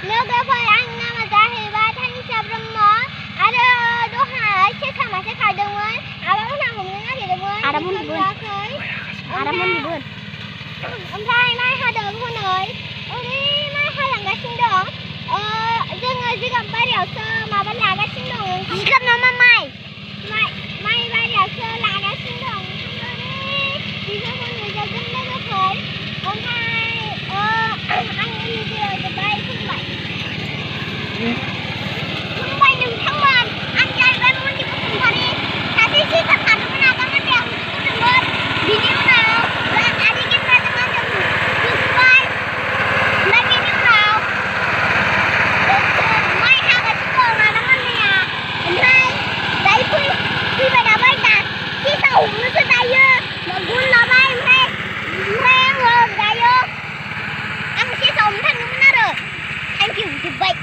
लोगोफोर आंनि नामा जाहैबाय थानिसा ब्रह्म आरो दहाय सेसा मासे खारदोंमोन आबामोनहा हमनो नागिरदोंमोन आदामोननिबो ओमफ्राय माइ हादों हनै ओरै माइ हालांगासिनो दं जोङो जिगाब बारियावसो माबा लागासिनो दं जिगाब नामा माइ बारियावसो लागासिनो दं बिसोरखौ नुजोबदों लोगोफोर ओमफ्राय आंनि भिडिअ जोब्बाय खुलुमबाय नोंथांमोन आं जाहैबाय मन्टि बसुमतारी सासे सेसा खारदोंमोन आबामोनहा होसोदोंमोन बिनि उनाव आलि गेन्द्राजों आंजों होसोबाय ओमफ्राय बिनि उनाव माइ हागासिनो दं आदामोनहा ओमफ्राय दायो फैबाय नालाय दा सेसा हमनोसो दायो गुन लाबाय ओमफ्राय आङो दायो आं सेसा हमनो थांदोंमोन आरो थेंक इउ जोब्बाय।